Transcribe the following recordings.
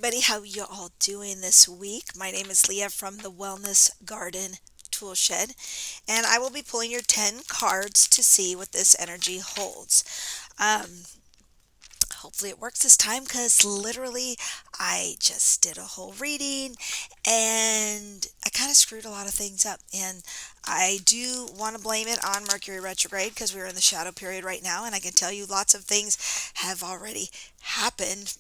everybody, how you all doing this week? My name is Leah from the Wellness Garden Tool Shed, and I will be pulling your 10 cards to see what this energy holds. Um, Hopefully it works this time because literally I just did a whole reading and I kind of screwed a lot of things up. And I do want to blame it on Mercury retrograde because we're in the shadow period right now, and I can tell you lots of things have already happened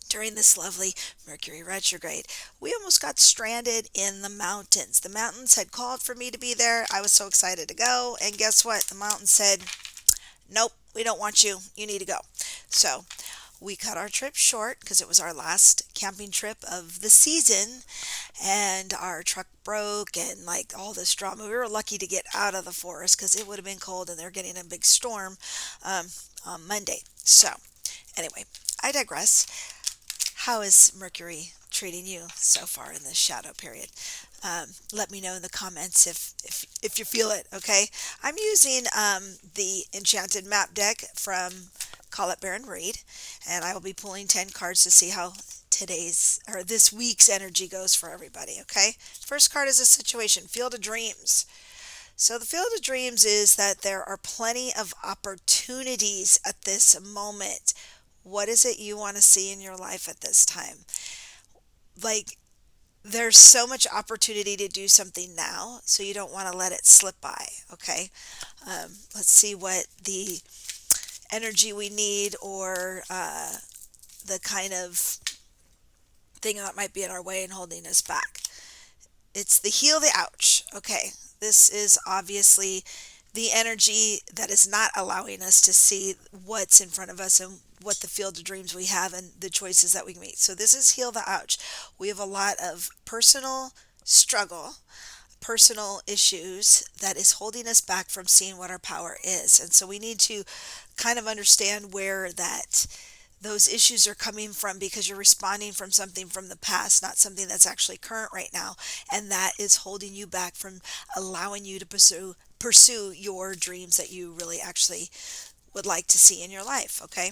during this lovely Mercury retrograde. We almost got stranded in the mountains. The mountains had called for me to be there. I was so excited to go. And guess what? The mountains said, nope, we don't want you. You need to go. So we cut our trip short because it was our last camping trip of the season, and our truck broke and like all this drama. We were lucky to get out of the forest because it would have been cold and they're getting a big storm um, on Monday. So anyway, I digress. How is Mercury treating you so far in this shadow period? Let me know in the comments if you feel it. Okay, I'm using the Enchanted Map deck from Call It Baron Reed, and I will be pulling 10 cards to see how today's or this week's energy goes for everybody. Okay, first card is a situation, Field of Dreams. So the Field of Dreams is that there are plenty of opportunities at this moment. What is it you want to see in your life at this time? Like, there's so much opportunity to do something now, so you don't want to let it slip by, okay? Let's see what the energy we need or the kind of thing that might be in our way and holding us back. It's the heal the ouch, okay? This is obviously the energy that is not allowing us to see what's in front of us and what the field of dreams we have and the choices that we can make. So this is heal the ouch. We have a lot of personal struggle, personal issues that is holding us back from seeing what our power is. And so we need to kind of understand where those issues are coming from, because you're responding from something from the past, not something that's actually current right now, and that is holding you back from allowing you to pursue your dreams that you really actually would like to see in your life. Okay,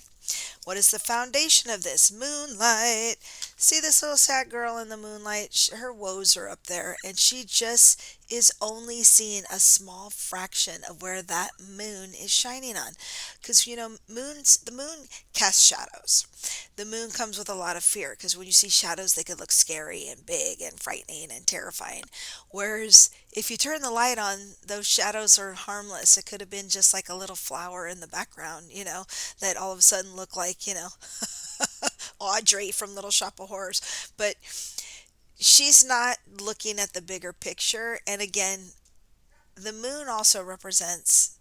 what is the foundation of this? Moonlight. See this little sad girl in the moonlight? Her woes are up there, and she just is only seeing a small fraction of where that moon is shining on. Because, the moon casts shadows. The moon comes with a lot of fear, because when you see shadows, they can look scary and big and frightening and terrifying. Whereas if you turn the light on, those shadows are harmless. It could have been just like a little flower in the background, that all of a sudden look like, Audrey from Little Shop of Horrors. But she's not looking at the bigger picture. And again, the moon also represents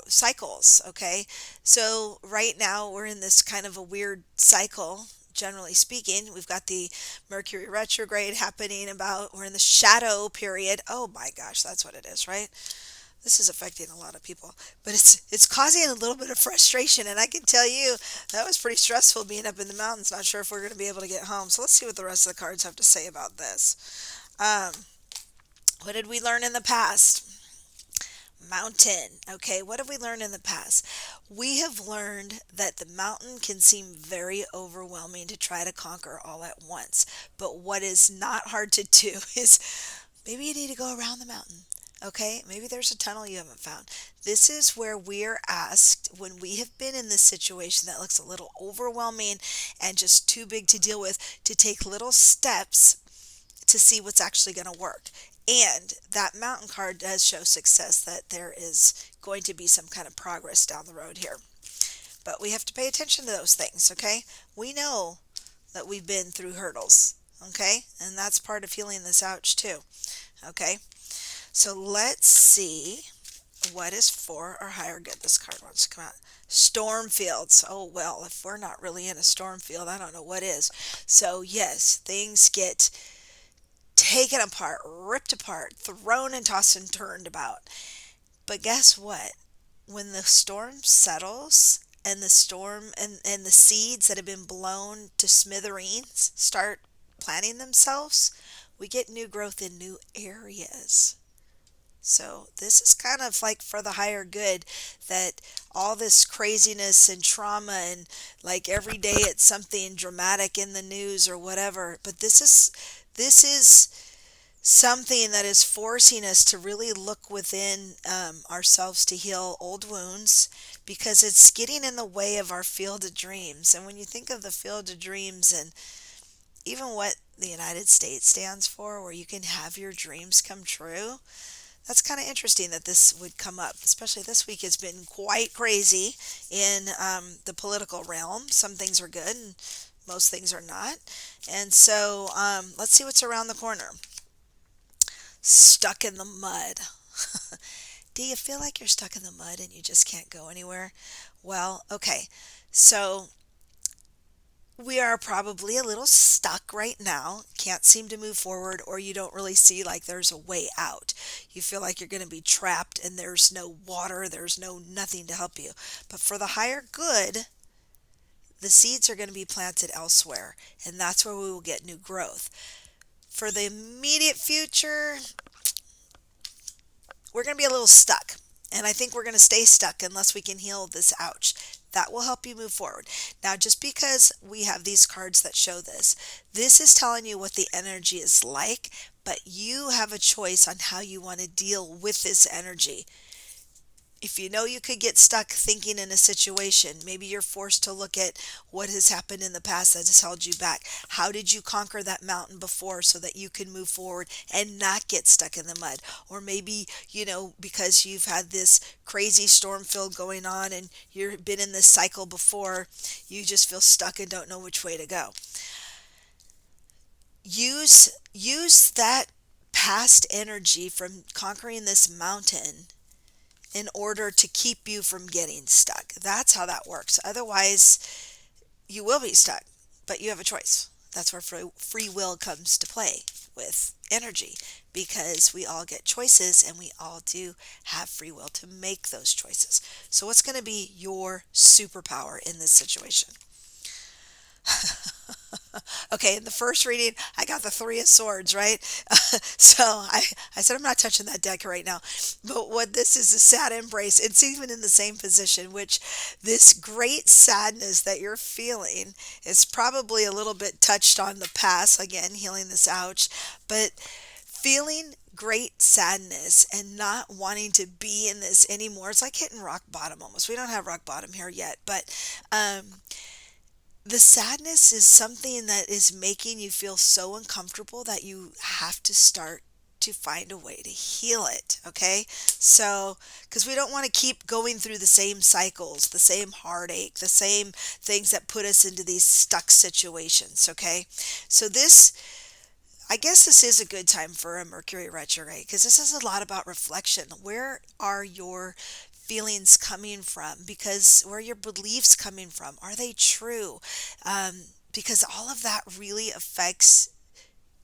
cycles. Okay, so right now we're in this kind of a weird cycle. Generally speaking, we've got the Mercury retrograde happening, we're in the shadow period. Oh my gosh, that's what it is, right? This is affecting a lot of people, but it's causing a little bit of frustration, and I can tell you that was pretty stressful being up in the mountains, not sure if we're going to be able to get home. So let's see what the rest of the cards have to say about this. What did we learn in the past? Mountain. Okay, what have we learned in the past? We have learned that the mountain can seem very overwhelming to try to conquer all at once, but what is not hard to do is maybe you need to go around the mountain. Okay, maybe there's a tunnel you haven't found. This is where we're asked, when we have been in this situation that looks a little overwhelming and just too big to deal with, to take little steps to see what's actually going to work. And that mountain card does show success, that there is going to be some kind of progress down the road here. But we have to pay attention to those things, okay? We know that we've been through hurdles, okay? And that's part of healing this ouch too, okay? So let's see what is for our higher good. This card wants to come out. Storm fields. Oh, well, if we're not really in a storm field, I don't know what is. So yes, things get taken apart, ripped apart, thrown and tossed and turned about. But guess what? When the storm settles and and the seeds that have been blown to smithereens start planting themselves, we get new growth in new areas. So this is kind of like for the higher good, that all this craziness and trauma and like every day it's something dramatic in the news or whatever. But this is something that is forcing us to really look within ourselves to heal old wounds, because it's getting in the way of our field of dreams. And when you think of the field of dreams and even what the United States stands for, where you can have your dreams come true, that's kind of interesting that this would come up, especially this week. It's been quite crazy in the political realm. Some things are good and most things are not. And so let's see what's around the corner. Stuck in the mud. Do you feel like you're stuck in the mud and you just can't go anywhere? Well, okay. So we are probably a little stuck right now, can't seem to move forward, or you don't really see like there's a way out. You feel like you're going to be trapped and there's no water, there's no nothing to help you. But for the higher good, the seeds are going to be planted elsewhere, and that's where we will get new growth. For the immediate future, we're going to be a little stuck. And I think we're going to stay stuck unless we can heal this ouch. That will help you move forward. Now, just because we have these cards that show this, this is telling you what the energy is like, but you have a choice on how you want to deal with this energy. If you know you could get stuck thinking in a situation, maybe you're forced to look at what has happened in the past that has held you back. How did you conquer that mountain before so that you can move forward and not get stuck in the mud? Or maybe, because you've had this crazy storm field going on and you've been in this cycle before, you just feel stuck and don't know which way to go. Use that past energy from conquering this mountain in order to keep you from getting stuck. That's how that works. Otherwise, you will be stuck, but you have a choice. That's where free will comes to play with energy, because we all get choices and we all do have free will to make those choices. So what's going to be your superpower in this situation? Okay, in the first reading, I got the Three of Swords, right? So I said I'm not touching that deck right now. But what this is a sad embrace. It's even in the same position, which this great sadness that you're feeling is probably a little bit touched on the past. Again, healing this ouch. But feeling great sadness and not wanting to be in this anymore. It's like hitting rock bottom almost. We don't have rock bottom here yet, but the sadness is something that is making you feel so uncomfortable that you have to start to find a way to heal it. Okay. So, because we don't want to keep going through the same cycles, the same heartache, the same things that put us into these stuck situations. Okay. So I guess this is a good time for a Mercury retrograde, because this is a lot about reflection. Where are your feelings coming from? Because where are your beliefs coming from? Are they true? Because all of that really affects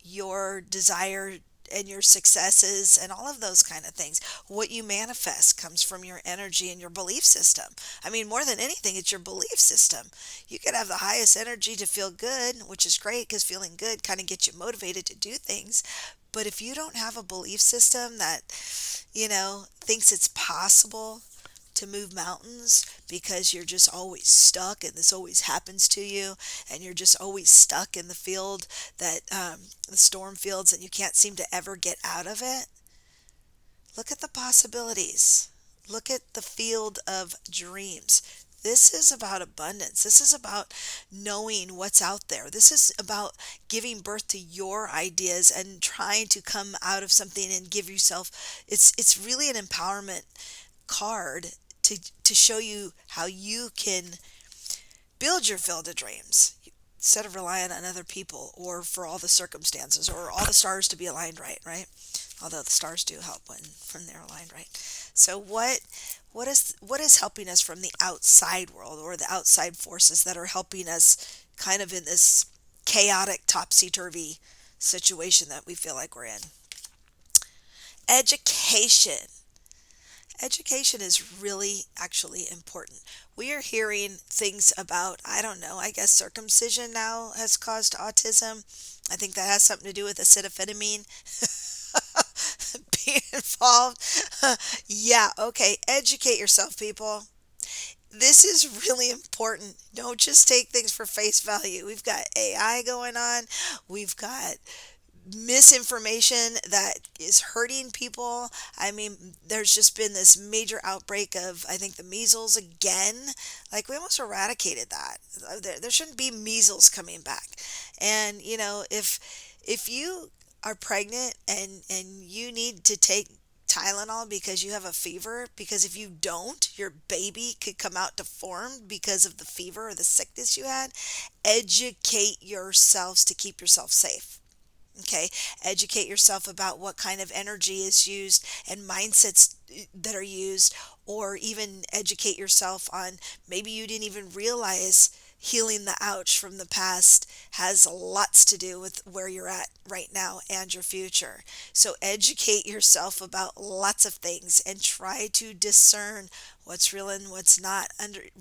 your desire and your successes and all of those kind of things. What you manifest comes from your energy and your belief system. I mean, more than anything, it's your belief system. You could have the highest energy to feel good, which is great because feeling good kind of gets you motivated to do things. But if you don't have a belief system that, thinks it's possible to move mountains, because you're just always stuck and this always happens to you, and you're just always stuck in the field that the storm fields, and you can't seem to ever get out of it. Look at the possibilities. Look at the field of dreams. This is about abundance. This is about knowing what's out there. This is about giving birth to your ideas and trying to come out of something and give yourself. It's really an empowerment card to show you how you can build your field of dreams instead of relying on other people or for all the circumstances or all the stars to be aligned right? Although the stars do help when they're aligned right. So what is helping us from the outside world, or the outside forces that are helping us kind of in this chaotic topsy-turvy situation that we feel like we're in? Education. Education is really actually important. We are hearing things about, I don't know, I guess circumcision now has caused autism. I think that has something to do with acetylphenamine be involved. Yeah, okay. Educate yourself, people. This is really important. Don't just take things for face value. We've got AI going on. We've got misinformation that is hurting people. I mean, there's just been this major outbreak of, I think, the measles again. Like, we almost eradicated that. There shouldn't be measles coming back. And, if you are pregnant and you need to take Tylenol because you have a fever, because if you don't, your baby could come out deformed because of the fever or the sickness you had, educate yourselves to keep yourself safe. Okay, educate yourself about what kind of energy is used and mindsets that are used, or even educate yourself on, maybe you didn't even realize healing the ouch from the past has lots to do with where you're at right now and your future. So educate yourself about lots of things and try to discern what's real and what's not.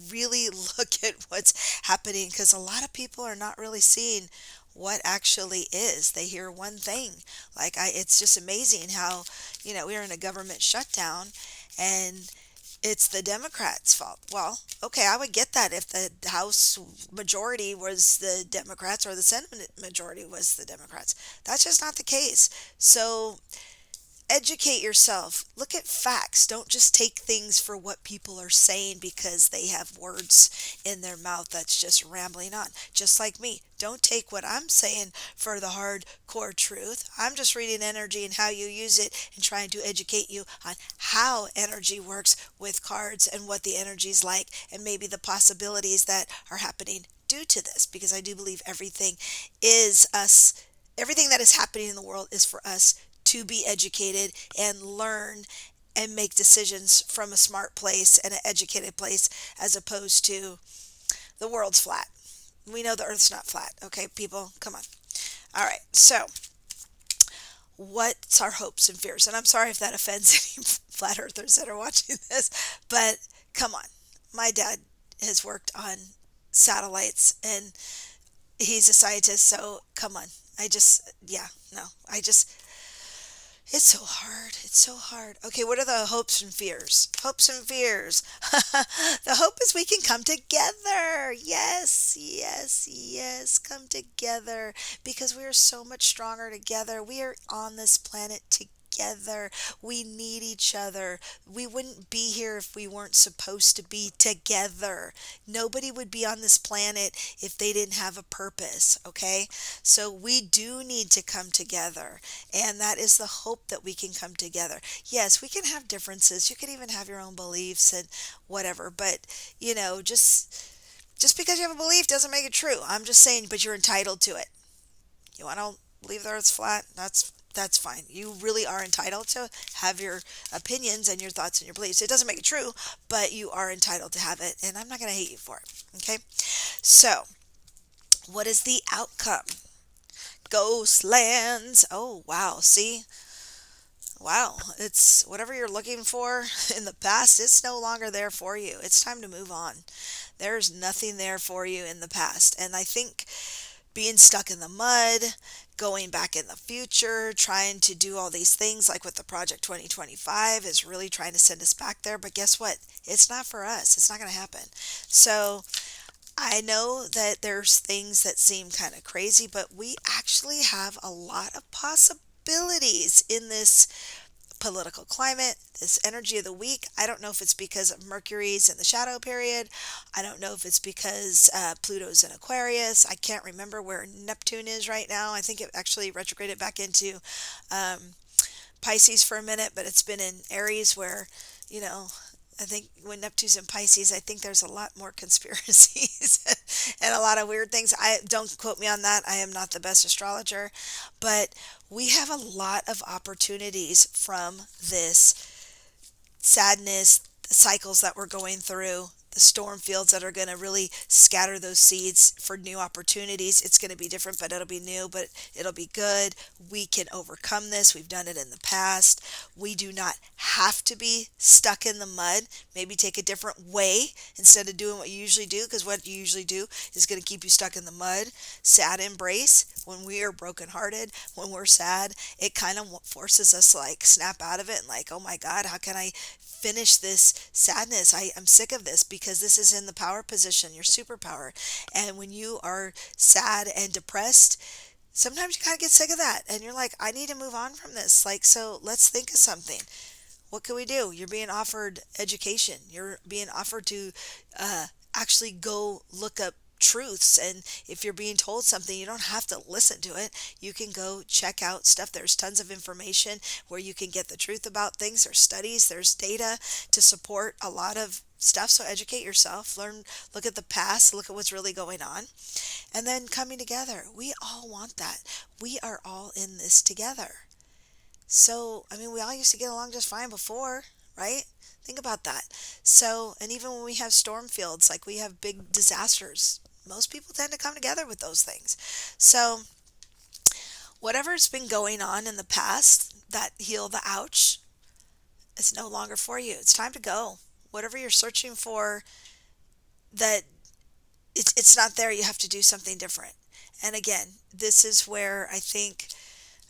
Really look at what's happening, because a lot of people are not really seeing what actually is. They hear one thing. It's just amazing how, we're in a government shutdown and it's the Democrats' fault. Well, okay, I would get that if the House majority was the Democrats or the Senate majority was the Democrats. That's just not the case. So educate yourself. Look at facts. Don't just take things for what people are saying because they have words in their mouth that's just rambling on. Just like me. Don't take what I'm saying for the hardcore truth. I'm just reading energy and how you use it and trying to educate you on how energy works with cards and what the energy's like, and maybe the possibilities that are happening due to this, because I do believe everything is us. Everything that is happening in the world is for us to be educated and learn and make decisions from a smart place and an educated place, as opposed to the world's flat. We know the earth's not flat. Okay, people, come on. All right, so what's our hopes and fears? And I'm sorry if that offends any flat earthers that are watching this, but come on. My dad has worked on satellites and he's a scientist, so come on. It's so hard. It's so hard. Okay, what are the hopes and fears? Hopes and fears. The hope is we can come together. Yes, yes, yes. Come together, because we are so much stronger together. We are on this planet together. We need each other. We wouldn't be here if we weren't supposed to be together. Nobody would be on this planet if they didn't have a purpose, okay? So we do need to come together, and that is the hope, that we can come together. Yes, we can have differences. You can even have your own beliefs and whatever, but just because you have a belief doesn't make it true. I'm just saying, but you're entitled to it. You want to believe the earth's flat? That's fine. You really are entitled to have your opinions and your thoughts and your beliefs. It doesn't make it true, but you are entitled to have it, and I'm not going to hate you for it. Okay? So, what is the outcome? Ghost lands. Oh, wow. See? Wow. It's whatever you're looking for in the past, it's no longer there for you. It's time to move on. There's nothing there for you in the past. And I think being stuck in the mud, going back in the future, trying to do all these things like with the Project 2025 is really trying to send us back there. But guess what? It's not for us. It's not going to happen. So I know that there's things that seem kind of crazy, but we actually have a lot of possibilities in this political climate, this energy of the week. I don't know if it's because of Mercury's in the shadow period. I don't know if it's because Pluto's in Aquarius. I can't remember where Neptune is right now. I think it actually retrograded back into Pisces for a minute, but it's been in Aries where, I think when Neptune's in Pisces, I think there's a lot more conspiracies and a lot of weird things. I don't quote me on that. I am not the best astrologer, but we have a lot of opportunities from this sadness, the cycles that we're going through, the storm fields that are going to really scatter those seeds for new opportunities. It's going to be different, but it'll be new, but it'll be good. We can overcome this. We've done it in the past. We do not have to be stuck in the mud. Maybe take a different way instead of doing what you usually do, because what you usually do is going to keep you stuck in the mud. Sad embrace. When we are brokenhearted, when we're sad, it kind of forces us like snap out of it and like, oh my God, how can I finish this sadness? I'm sick of this, because this is in the power position, your superpower. And when you are sad and depressed, sometimes you kind of get sick of that and you're like, I need to move on from this. Like, so let's think of something. What can we do? You're being offered education. You're being offered to actually go look up truths, and if you're being told something, you don't have to listen to it. You can go check out stuff. There's tons of information where you can get the truth about things. There's studies, there's data to support a lot of stuff. So educate yourself, learn, look at the past, look at what's really going on, and then coming together. We all want that. We are all in this together. So, I mean, we all used to get along just fine before, right? Think about that. So, and even when we have storm fields, like we have big disasters, most people tend to come together with those things. So, whatever's been going on in the past, that heal the ouch, it's no longer for you. It's time to go. Whatever you're searching for, that it's not there, you have to do something different. And again, this is where I think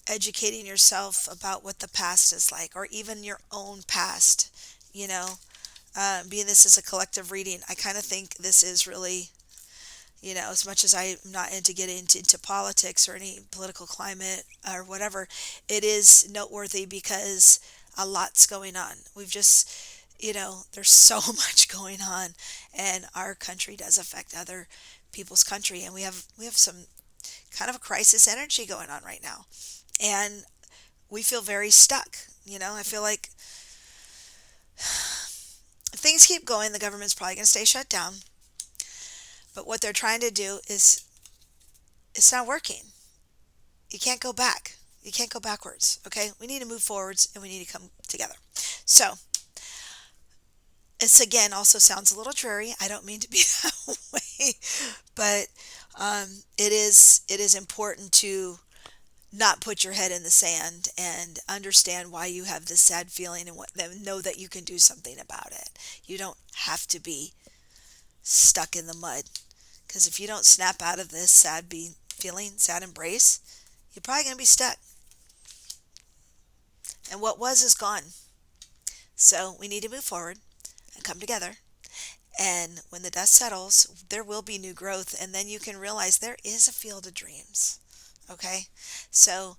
educating yourself about what the past is like, or even your own past, being this is a collective reading, I kind of think this is really, as much as I'm not into getting into politics or any political climate or whatever, it is noteworthy because a lot's going on. We've just, there's so much going on, and our country does affect other people's country, and we have some kind of a crisis energy going on right now. And we feel very stuck. I feel like if things keep going, the government's probably going to stay shut down. But what they're trying to do is, it's not working. You can't go back. You can't go backwards. Okay? We need to move forwards, and we need to come together. So, this again also sounds a little dreary. I don't mean to be that way, but it is important to not put your head in the sand and understand why you have this sad feeling, and know that you can do something about it. You don't have to be stuck in the mud, because if you don't snap out of this sad feeling, sad embrace, you're probably going to be stuck. And what was is gone. So we need to move forward and come together. And when the dust settles, there will be new growth, and then you can realize there is a field of dreams. Okay, so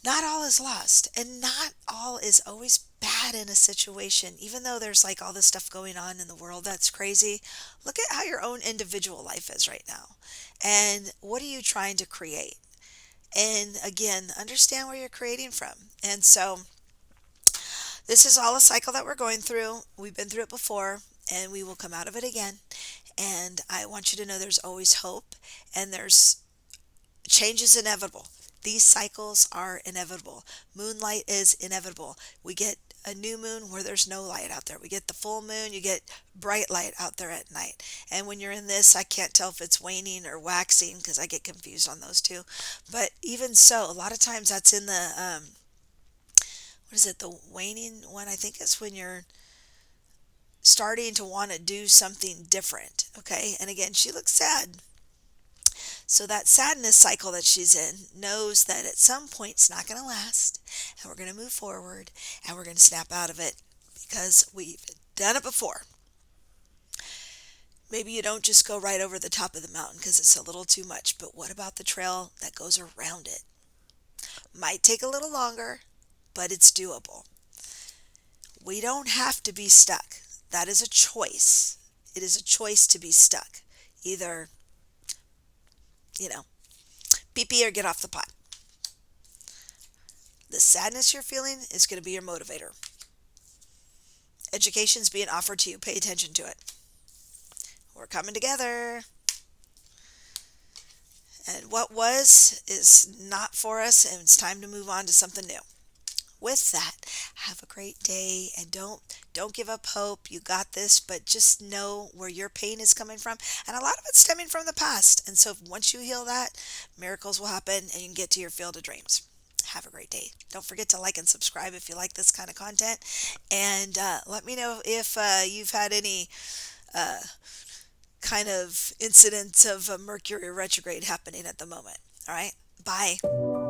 not all is lost, and not all is always bad in a situation. Even though there's like all this stuff going on in the world that's crazy, look at how your own individual life is right now, and what are you trying to create? And again, understand where you're creating from. And so this is all a cycle that we're going through. We've been through it before, and we will come out of it again. And I want you to know there's always hope, and change is inevitable. These cycles are inevitable. Moonlight is inevitable. We get a new moon where there's no light out there. We get the full moon, you get bright light out there at night. And when you're in this, I can't tell if it's waning or waxing, because I get confused on those two. But even so, a lot of times that's in the, the waning one? I think it's when you're starting to want to do something different. Okay, and again, she looks sad. So that sadness cycle that she's in knows that at some point it's not going to last, and we're going to move forward, and we're going to snap out of it, because we've done it before. Maybe you don't just go right over the top of the mountain because it's a little too much, but what about the trail that goes around it? Might take a little longer, but it's doable. We don't have to be stuck. That is a choice. It is a choice to be stuck. Either pee or get off the pot. The sadness you're feeling is going to be your motivator. Education's being offered to you. Pay attention to it. We're coming together. And what was is not for us, and it's time to move on to something new. With that, have a great day, and don't Don't give up hope. You got this, but just know where your pain is coming from. And a lot of it's stemming from the past. And so once you heal that, miracles will happen and you can get to your field of dreams. Have a great day. Don't forget to like and subscribe if you like this kind of content. And let me know if you've had any uh, kind of incidents of Mercury retrograde happening at the moment. All right. Bye.